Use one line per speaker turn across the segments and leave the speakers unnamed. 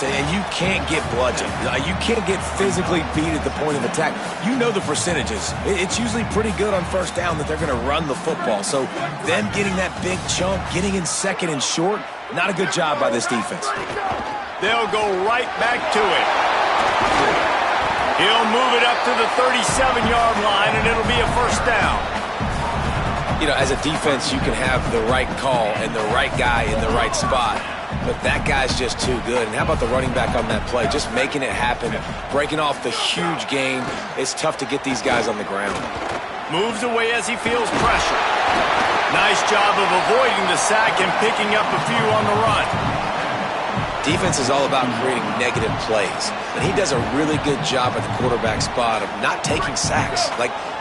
defense, and you can't get bludgeoned. You can't get physically beat at the point of attack. You know the percentages. It's usually pretty good on first down that they're going to run the football. So them getting that big chunk, getting in second and short, not a good job by this defense.
They'll go right back to it. He'll move it up to the 37-yard line, and it'll be a first down.
You know, as a defense, you can have the right call and the right guy in the right spot, but that guy's just too good. And how about the running back on that play? Just making it happen, breaking off the huge gain. It's tough to get these guys on the ground.
Moves away as he feels pressure. Nice job of avoiding the sack and picking up a few on the run.
Defense is all about creating negative plays, and he does a really good job at the quarterback spot of not taking sacks.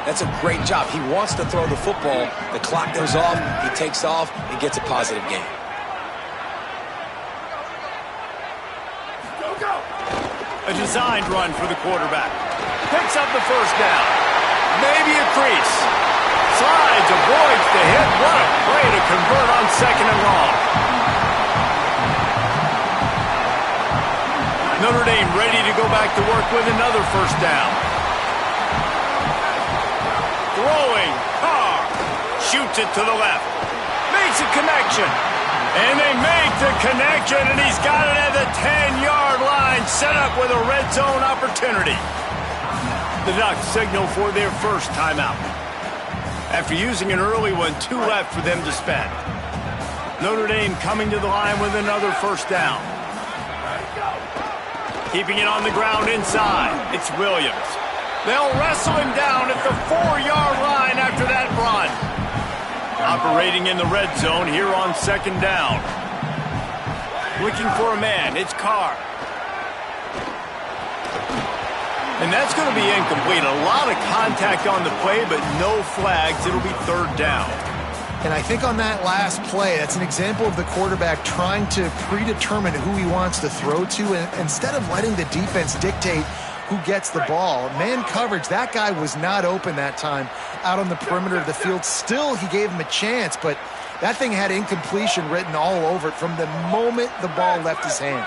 That's a great job. He wants to throw the football. The clock goes off, he takes off, and gets a positive gain.
A designed run for the quarterback. Picks up the first down. Maybe a crease. Slides, avoids the hit. What a play to convert on second and long. Notre Dame ready to go back to work with another first down. Throwing, Carr, shoots it to the left. Makes a connection. And they make the connection, and he's got it at the 10-yard line, set up with a red zone opportunity. The Ducks signal for their first timeout. After using an early one, 2 left for them to spend. Notre Dame coming to the line with another first down. Keeping it on the ground inside. It's Williams. They'll wrestle him down at the 4-yard line after that run. Operating in the red zone here on second down. Looking for a man. It's Carr. And that's going to be incomplete. A lot of contact on the play, but no flags. It'll be third down.
And I think on that last play, that's an example of the quarterback trying to predetermine who he wants to throw to, and instead of letting the defense dictate who gets the ball. Man coverage, that guy was not open that time out on the perimeter of the field. Still, he gave him a chance, but that thing had incompletion written all over it from the moment the ball left his hand.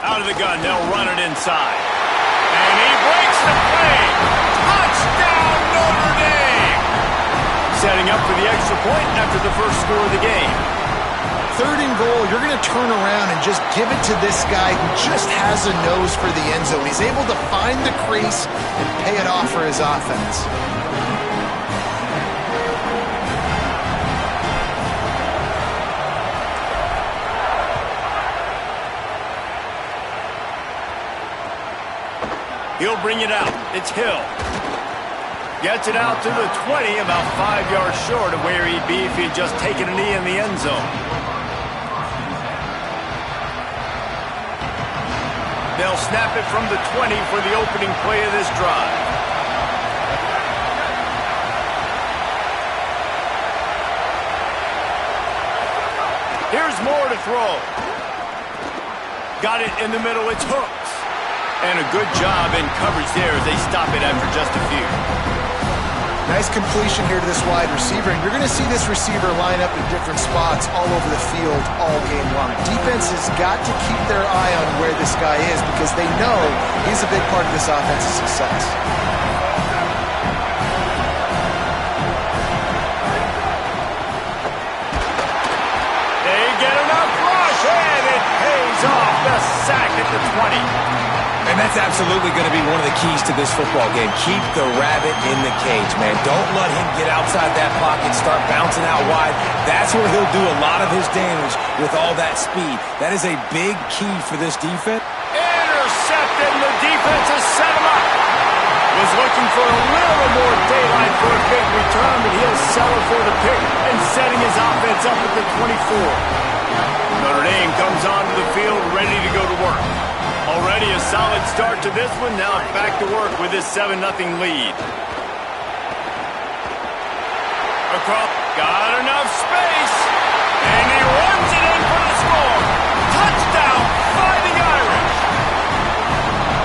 Out of the gun, they'll run it inside. And he breaks the play. Touchdown, Notre Dame! Setting up for the extra point after the first score of the game.
Third and goal, you're going to turn around and just give it to this guy who just has a nose for the end zone. He's able to find the crease and pay it off for his offense.
He'll bring it out. It's Hill. Gets it out to the 20, about 5 yards short of where he'd be if he'd just taken a knee in the end zone. They'll snap it from the 20 for the opening play of this drive. Here's more to throw. Got it in the middle. It's Hooks. And a good job in coverage there as they stop it after just a few.
Nice completion here to this wide receiver, and you're going to see this receiver line up in different spots all over the field all game long. Defense has got to keep their eye on where this guy is because they know he's a big part of this offense's success.
They get enough rush, and it pays off the sack at the 20.
And that's absolutely going to be one of the keys to this football game. Keep the rabbit in the cage, man. Don't let him get outside that pocket, start bouncing out wide. That's where he'll do a lot of his damage with all that speed. That is a big key for this defense.
Intercepted, and the defense has set him up. Was looking for a little more daylight for a big return, but he'll settle for the pick and setting his offense up at the 24. Notre Dame comes onto the field ready to go to work. Already a solid start to this one. Now back to work with this 7-0 lead. Across, got enough space, and he runs it in for the score. Touchdown, Fighting Irish.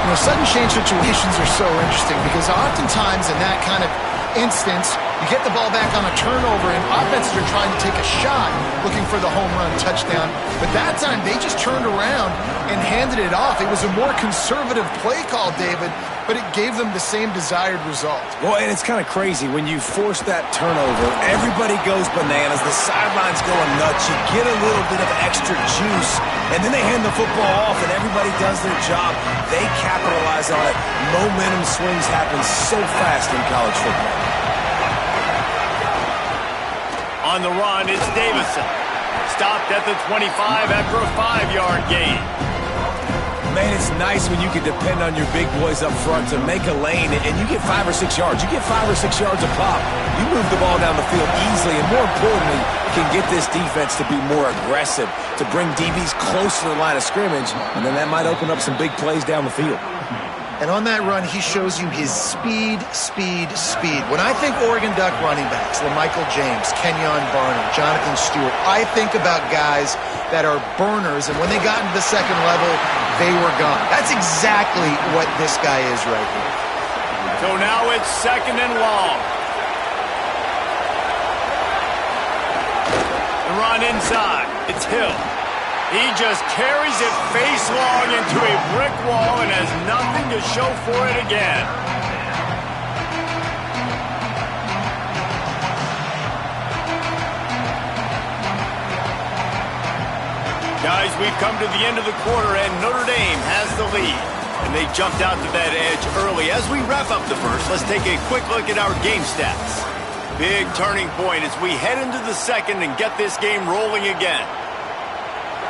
You know, sudden change situations are so interesting because oftentimes in that kind of instance, You get the ball back on a turnover, and offenses are trying to take a shot, looking for the home run touchdown. But that time, they just turned around and handed it off. It was a more conservative play call, David, but it gave them the same desired result.
Well, and it's kind of crazy. When you force that turnover, everybody goes bananas. The sideline's going nuts. You get a little bit of extra juice, and then they hand the football off, and everybody does their job. They capitalize on it. Momentum swings happen so fast in college football.
On the run, it's Davison. Stopped at the 25 after a 5-yard gain.
Man, it's nice when you can depend on your big boys up front to make a lane, and you get 5 or 6 yards. You get 5 or 6 yards a pop. You move the ball down the field easily, and more importantly, can get this defense to be more aggressive, to bring DBs close to the line of scrimmage, and then that might open up some big plays down the field.
And on that run, he shows you his speed, speed, speed. When I think Oregon Duck running backs, LaMichael James, Kenyon Barner, Jonathan Stewart, I think about guys that are burners, and when they got into the second level, they were gone. That's exactly what this guy is right here.
So now it's 2nd and long. The run inside. It's Hill. He just carries it face long into a brick wall and has nothing to show for it again. Guys, we've come to the end of the quarter, and Notre Dame has the lead. And they jumped out to that edge early. As we wrap up the first, let's take a quick look at our game stats. Big turning point as we head into the second and get this game rolling again.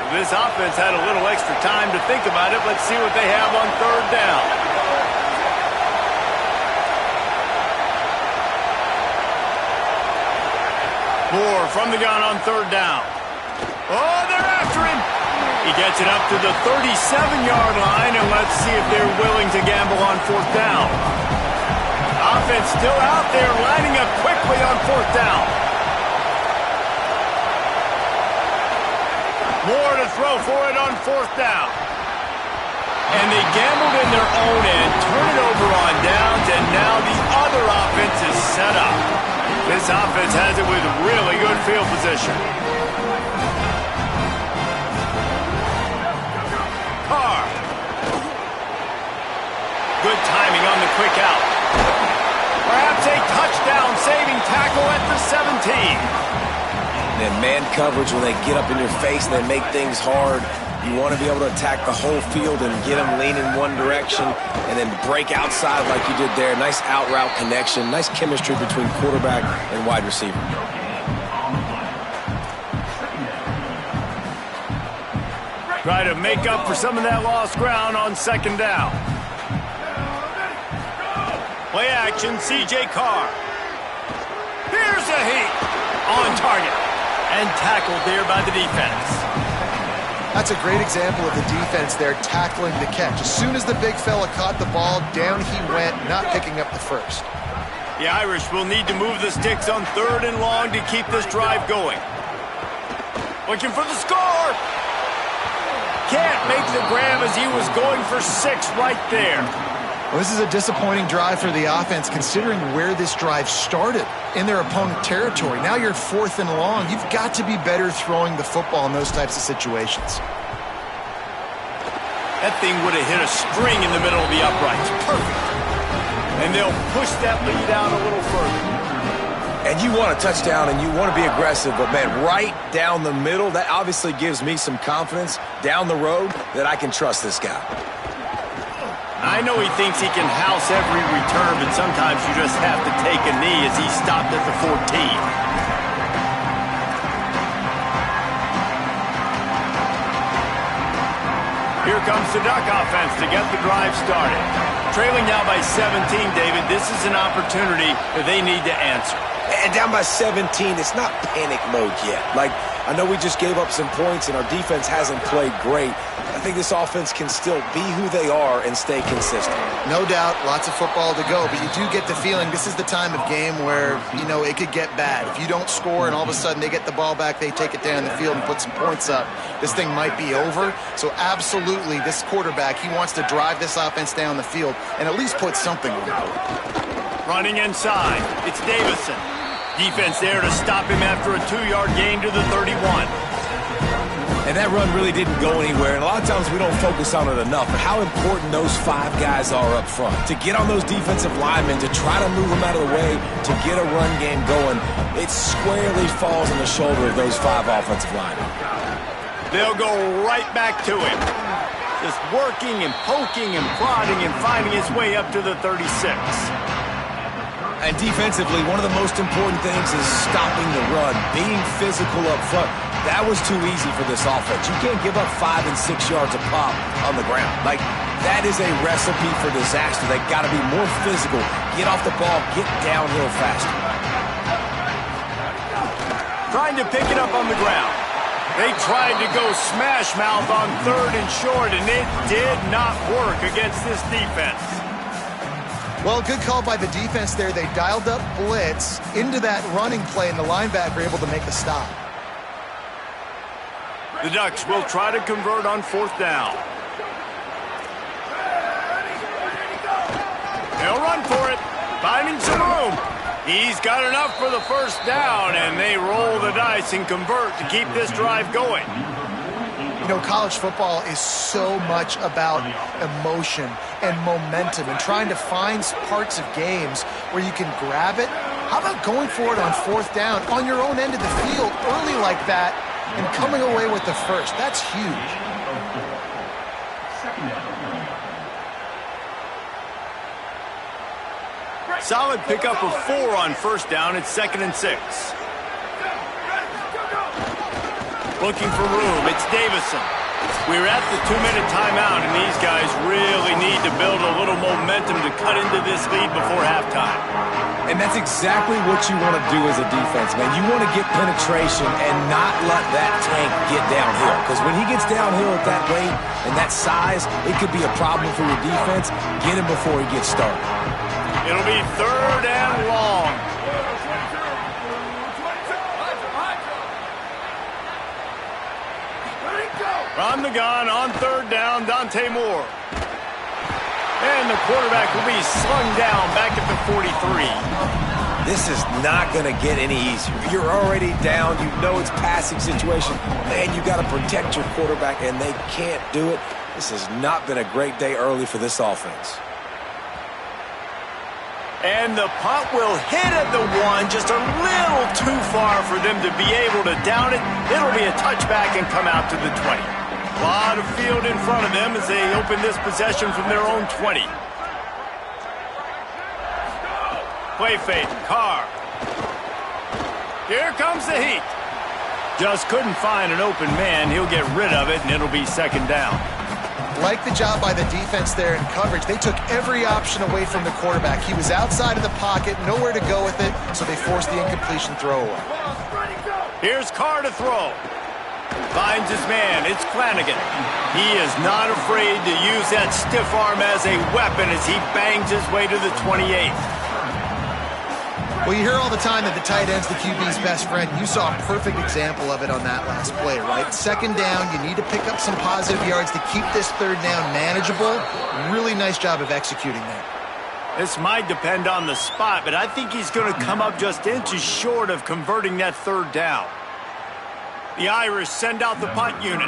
This offense had a little extra time to think about it. Let's see what they have on 3rd down. Moore from the gun on 3rd down. Oh, they're after him. He gets it up to the 37-yard line, and let's see if they're willing to gamble on 4th down. Offense still out there, lining up quickly on 4th down. Moore to throw for it on 4th down. And they gambled in their own end, turn it over on downs, and now the other offense is set up. This offense has it with really good field position. Carr. Good timing on the quick out. Perhaps a touchdown-saving tackle at the 17.
And man coverage, when they get up in your face and they make things hard, you want to be able to attack the whole field and get them leaning one direction and then break outside like you did there. Nice out-route connection, nice chemistry between quarterback and wide receiver.
Try to make up for some of that lost ground on 2nd down. Play action, C.J. Carr. Here's a heat on target. And tackled there by the defense.
That's a great example of the defense there tackling the catch. As soon as the big fella caught the ball, down he went, not picking up the first.
The Irish will need to move the sticks on 3rd and long to keep this drive going. Looking for the score. Can't make the grab as he was going for 6 right there.
Well, this is a disappointing drive for the offense considering where this drive started in their opponent territory. Now you're 4th and long. You've got to be better throwing the football in those types of situations.
That thing would have hit a string in the middle of the uprights. Perfect. And they'll push that lead out a little further.
And you want a touchdown and you want to be aggressive, but man, right down the middle, that obviously gives me some confidence down the road that I can trust this guy.
I know he thinks he can house every return, but sometimes you just have to take a knee as he stopped at the 14. Here comes the Duck offense to get the drive started. Trailing now by 17, David, this is an opportunity that they need to answer.
And down by 17, it's not panic mode yet. Like, I know we just gave up some points and our defense hasn't played great. I think this offense can still be who they are and stay consistent.
No doubt, lots of football to go, but you do get the feeling this is the time of game where, you know, it could get bad. If you don't score and all of a sudden they get the ball back, they take it down the field and put some points up, this thing might be over. So absolutely, this quarterback, he wants to drive this offense down the field and at least put something on the board.
Running inside, it's Davison. Defense there to stop him after a 2-yard gain to the 31.
And that run really didn't go anywhere. And a lot of times we don't focus on it enough. But how important those 5 guys are up front. To get on those defensive linemen, to try to move them out of the way, to get a run game going, it squarely falls on the shoulder of those 5 offensive linemen.
They'll go right back to him. Just working and poking and prodding and finding his way up to the 36.
And defensively, one of the most important things is stopping the run, being physical up front. That was too easy for this offense. You can't give up 5 and 6 yards a pop on the ground. Like, that is a recipe for disaster. They've got to be more physical, get off the ball, get downhill faster.
Trying to pick it up on the ground. They tried to go smash mouth on 3rd and short, and it did not work against this defense.
Well, good call by the defense there. They dialed up blitz into that running play, and the linebacker able to make the stop.
The Ducks will try to convert on 4th down. They'll run for it, finding some room. He's got enough for the 1st down, and they roll the dice and convert to keep this drive going.
You know, college football is so much about emotion and momentum and trying to find parts of games where you can grab it. How about going for it on 4th down on your own end of the field early like that and coming away with the 1st? That's huge.
Solid pickup of 4 on 1st down. It's 2nd and 6. Looking for room. It's Davison. We're at the 2-minute timeout, and these guys really need to build a little momentum to cut into this lead before halftime.
And that's exactly what you want to do as a defense, man. You want to get penetration and not let that tank get downhill. Because when he gets downhill at that rate and that size, it could be a problem for your defense. Get him before he gets started.
It'll be 3rd and long. From the gun on 3rd down, Dante Moore. And the quarterback will be slung down back at the 43.
This is not going to get any easier. You're already down. You know it's passing situation. Man, you got to protect your quarterback, and they can't do it. This has not been a great day early for this offense.
And the punt will hit at the 1, just a little too far for them to be able to down it. It'll be a touchback and come out to the 20. A lot of field in front of them as they open this possession from their own 20. Play fake, Carr. Here comes the heat. Just couldn't find an open man. He'll get rid of it, and it'll be 2nd down.
Like the job by the defense there in coverage. They took every option away from the quarterback. He was outside of the pocket, nowhere to go with it, so they forced the incompletion throw away.
Here's Carr to throw. Finds his man. It's Flanagan. He is not afraid to use that stiff arm as a weapon as he bangs his way to the 28th.
Well, you hear all the time that the tight end's the QB's best friend. You saw a perfect example of it on that last play, right? 2nd down, you need to pick up some positive yards to keep this 3rd down manageable. Really nice job of executing that.
This might depend on the spot, but I think he's going to come up just inches short of converting that 3rd down. The Irish send out the punt unit.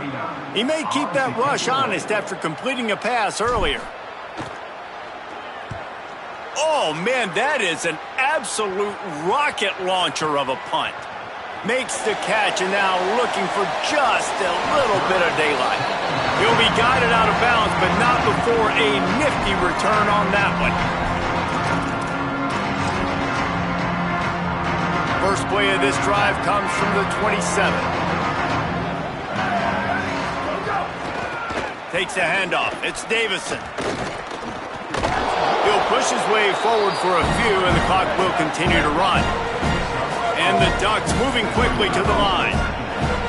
He may keep that rush honest after completing a pass earlier. Oh, man, that is an absolute rocket launcher of a punt. Makes the catch and now looking for just a little bit of daylight. He'll be guided out of bounds, but not before a nifty return on that one. First play of this drive comes from the 27. Takes a handoff. It's Davison. He'll push his way forward for a few, and the clock will continue to run. And the Ducks moving quickly to the line.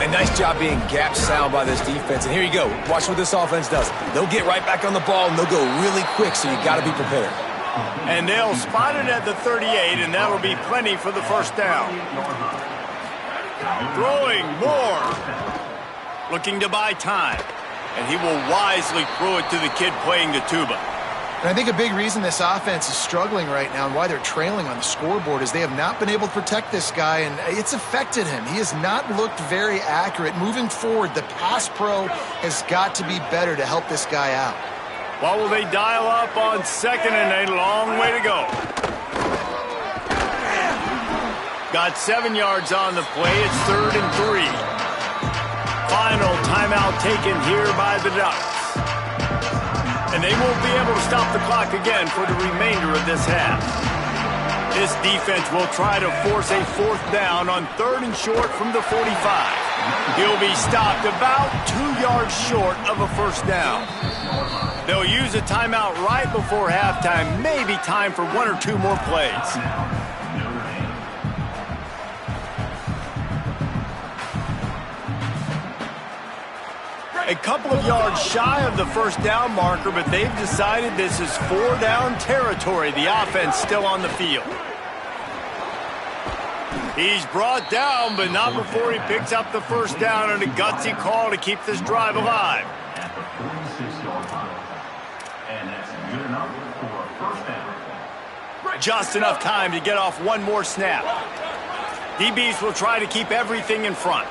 A nice job being gap sound by this defense. And here you go. Watch what this offense does. They'll get right back on the ball, and they'll go really quick, so you got to be prepared.
And they'll spot it at the 38, and that'll be plenty for the 1st down. Throwing Moore. Looking to buy time. And he will wisely throw it to the kid playing the tuba.
And I think a big reason this offense is struggling right now and why they're trailing on the scoreboard is they have not been able to protect this guy, and it's affected him. He has not looked very accurate. Moving forward, the pass pro has got to be better to help this guy out.
What will they dial up on 2nd and a long way to go? Got 7 yards on the play. It's 3rd and 3. Final timeout taken here by the Ducks. And they won't be able to stop the clock again for the remainder of this half. This defense will try to force a 4th down on 3rd and short from the 45. He'll be stopped about 2 yards short of a 1st down. They'll use a timeout right before halftime, maybe time for 1 or 2 more plays. A couple of yards shy of the 1st down marker, but they've decided this is 4 down territory. The offense still on the field. He's brought down, but not before he picks up the 1st down, and a gutsy call to keep this drive alive.
At the 46-yard line. And that's good enough for a 1st down.
Just enough time to get off one more snap. DBs will try to keep everything in front.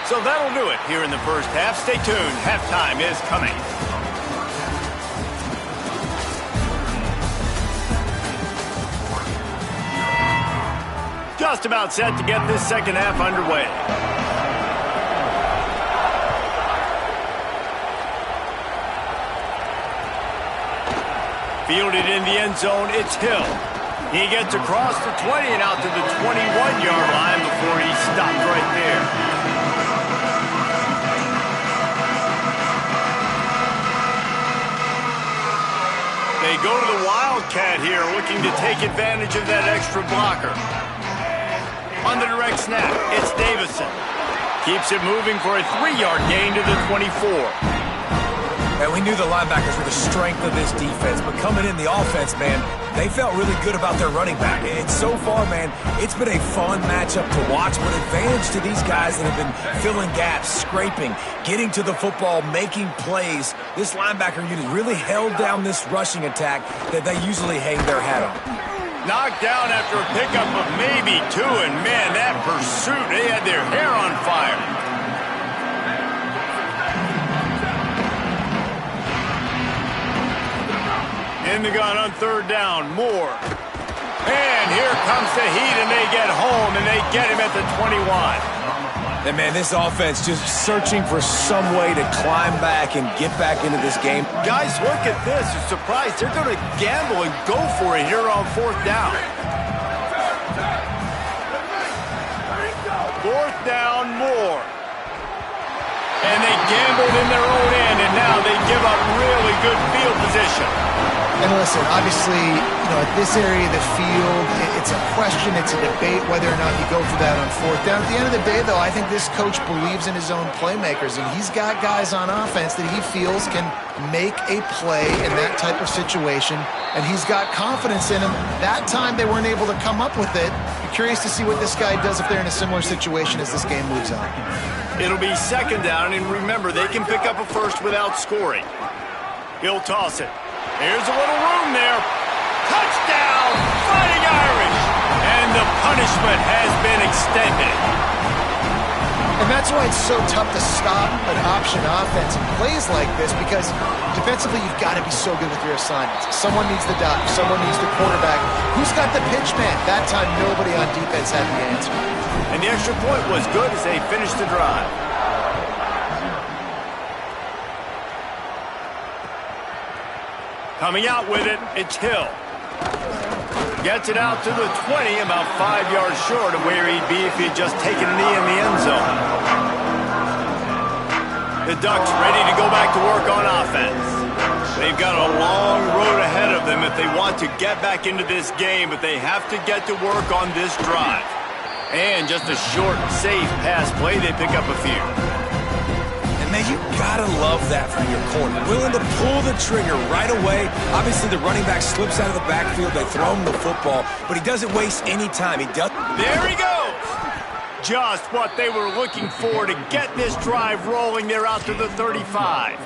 So that'll do it here in the 1st half. Stay tuned. Halftime is coming. Just about set to get this 2nd half underway. Fielded in the end zone, it's Hill. He gets across the 20 and out to the 21-yard line before he's stopped right there. They go to the Wildcat here, looking to take advantage of that extra blocker. On the direct snap, it's Davison. Keeps it moving for a 3-yard gain to the 24.
And we knew the linebackers were the strength of this defense, but coming in the offense, man, they felt really good about their running back. And so far, man, it's been a fun matchup to watch, but advantage to these guys that have been filling gaps, scraping, getting to the football, making plays. This linebacker unit really held down this rushing attack that they usually hang their hat on.
Knocked down after a pickup of maybe 2, and man, that pursuit, they had their hair on fire. In the gun on 3rd down, Moore. And here comes the heat, and they get home, and they get him at the 21.
And, man, this offense just searching for some way to climb back and get back into this game.
Guys, look at this. You're surprised. They're going to gamble and go for it here on 4th down. 4th down, Moore. And they gambled in their own end, and now they give up really good field position.
And listen, obviously, at this area of the field, it's a question, it's a debate whether or not you go for that on 4th down. At the end of the day, though, I think this coach believes in his own playmakers, and he's got guys on offense that he feels can make a play in that type of situation, and he's got confidence in them. That time they weren't able to come up with it. Be curious to see what this guy does if they're in a similar situation as this game moves on.
It'll be 2nd down, and remember, they can pick up a 1st without scoring. He'll toss it. Here's a little room there. Touchdown, Fighting Irish! And the punishment has been extended.
And that's why it's so tough to stop an option offense in plays like this, because defensively you've got to be so good with your assignments. Someone needs the dock, someone needs the quarterback. Who's got the pitch man? That time nobody on defense had the answer.
And the extra point was good as they finished the drive. Coming out with it, it's Hill. Gets it out to the 20, about 5 yards short of where he'd be if he'd just taken a knee in the end zone. The Ducks ready to go back to work on offense. They've got a long road ahead of them if they want to get back into this game, but they have to get to work on this drive. And just a short, safe pass play, they pick up a few.
Man, you gotta love that from your corner. Willing to pull the trigger right away. Obviously, the running back slips out of the backfield. They throw him the football, but he doesn't waste any time. He does.
There he goes. Just what they were looking for to get this drive rolling. They're out to the 35.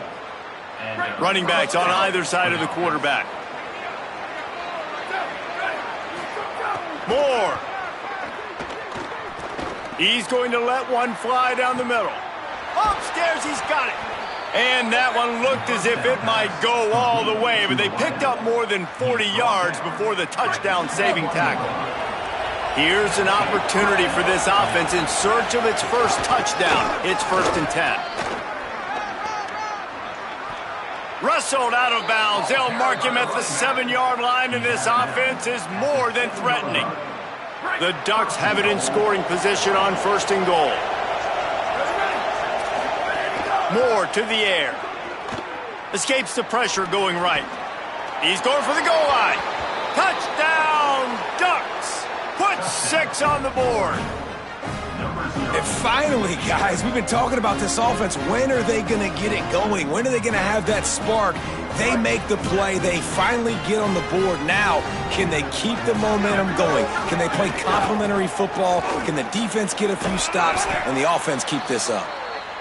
Running backs on either side of the quarterback. Moore. He's going to let one fly down the middle. Upstairs, he's got it. And that one looked as if it might go all the way, but they picked up more than 40 yards before the touchdown-saving tackle. Here's an opportunity for this offense in search of its first touchdown. It's 1st and 10. Wrestled out of bounds. They'll mark him at the 7-yard line, and this offense is more than threatening. The Ducks have it in scoring position on 1st and goal. Moore to the air. Escapes the pressure going right. He's going for the goal line. Touchdown, Ducks. Put 6 on the board.
And finally, guys, we've been talking about this offense. When are they going to get it going? When are they going to have that spark? They make the play. They finally get on the board. Now, can they keep the momentum going? Can they play complementary football? Can the defense get a few stops and the offense keep this up?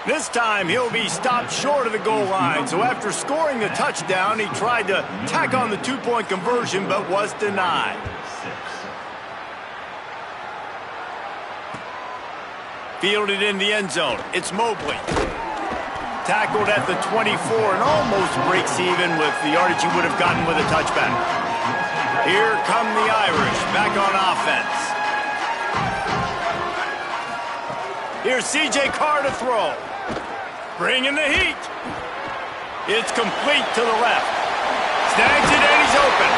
This time, he'll be stopped short of the goal line. So after scoring the touchdown, he tried to tack on the 2-point conversion, but was denied. Fielded in the end zone. It's Mobley. Tackled at the 24 and almost breaks even with the yardage he would have gotten with a touchback. Here come the Irish back on offense. Here's C.J. Carr to throw. Bringing the heat. It's complete to the left. Snags it and he's open.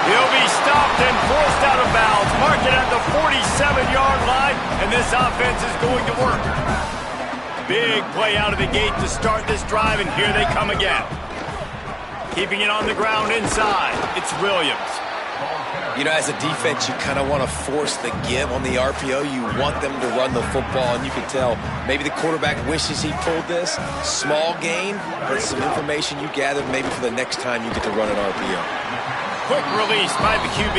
He'll be stopped and forced out of bounds. Mark it at the 47-yard line, and this offense is going to work. Big play out of the gate to start this drive, and here they come again. Keeping it on the ground inside. It's Williams.
You know, as a defense, you kind of want to force the give on the RPO. You want them to run the football, and you can tell maybe the quarterback wishes he pulled this. Small gain, but some information you gathered maybe for the next time you get to run an RPO.
Quick release by the QB.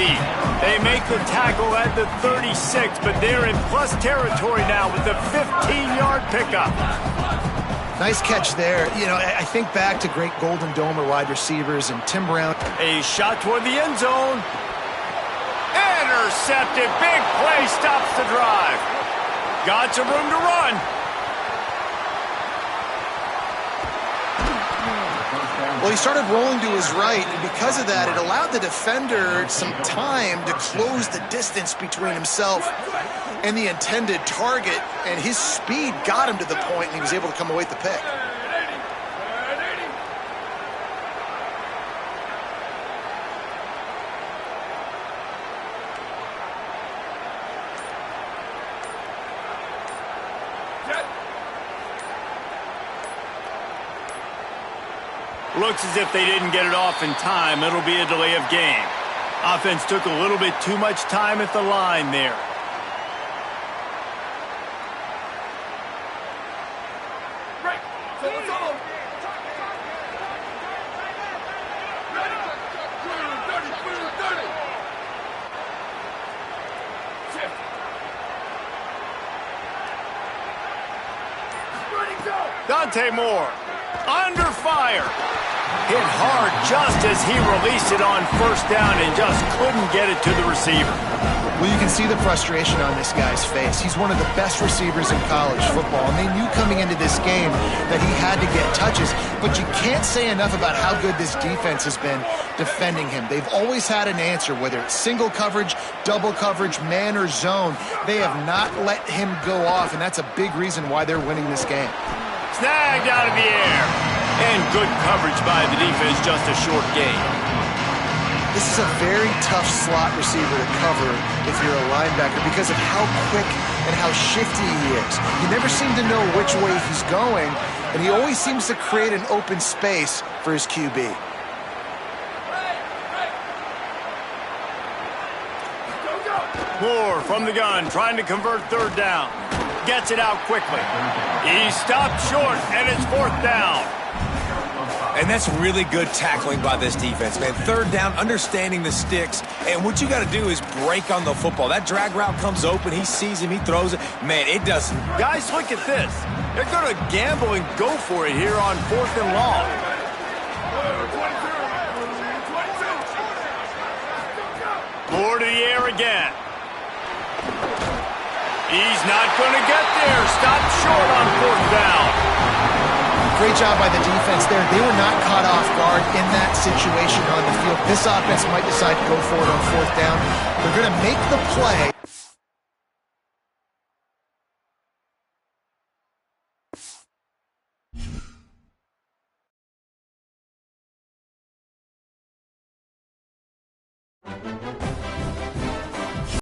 They make the tackle at the 36, but they're in plus territory now with the 15-yard pickup.
Nice catch there. You know, I think back to great Golden Domer wide receivers and Tim Brown.
A shot toward the end zone. Intercepted. Big play stops the drive. Got some room to run.
Well, he started rolling to his right, and because of that, it allowed the defender some time to close the distance between himself and the intended target, and his speed got him to the point, and he was able to come away with the pick.
Looks as if they didn't get it off in time. It'll be a delay of game. Offense took a little bit too much time at the line there. Dante Moore under fire. Hit hard just as he released it on 1st down and just couldn't get it to the receiver.
Well, you can see the frustration on this guy's face. He's one of the best receivers in college football, and they knew coming into this game that he had to get touches, but you can't say enough about how good this defense has been defending him. They've always had an answer, whether it's single coverage, double coverage, man or zone. They have not let him go off, and that's a big reason why they're winning this game.
Snagged out of the air. And good coverage by the defense, just a short gain.
This is a very tough slot receiver to cover if you're a linebacker because of how quick and how shifty he is. You never seem to know which way he's going, and he always seems to create an open space for his QB.
Moore from the gun, trying to convert 3rd down. Gets it out quickly. He stopped short, and it's 4th down.
And that's really good tackling by this defense, man. 3rd down, understanding the sticks. And what you got to do is break on the football. That drag route comes open. He sees him. He throws it. Man, it doesn't.
Guys, look at this. They're going to gamble and go for it here on 4th and long. throw it to the air again. He's not going to get there. Stop short on 4th down.
Great job by the defense there. They were not caught off guard in that situation on the field. This offense might decide to go for it on 4th down. They're going to make the play.